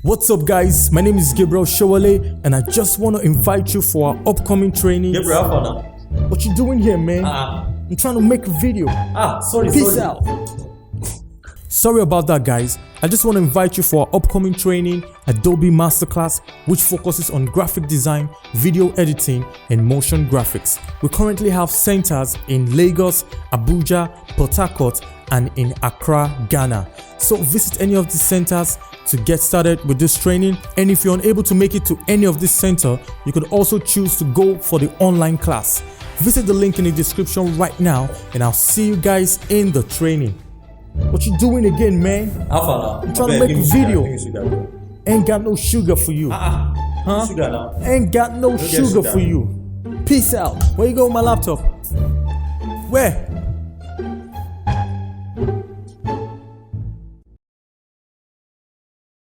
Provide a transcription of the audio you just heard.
What's up guys, my name is Gabriel Showale and I just want to invite you for our upcoming training. Gabriel, how far now? What you doing here, man? I'm trying to make a video. Sorry. Peace out. Sorry about that guys. I just want to invite you for our upcoming training, Adobe Masterclass, which focuses on graphic design, video editing and motion graphics. We currently have centers in Lagos, Abuja, Port Harcourt and in Accra, Ghana. So visit any of these centers to get started with this training, and if you're unable to make it to any of this center, you could also choose to go for the online class. Visit the link in the description right now and I'll see you guys in the training. What you doing again, man? How far now? I'm trying to make a video. Ain't got no sugar for you. Sugar now. Ain't got no sugar for you. Peace out. Where you go with my laptop? Where?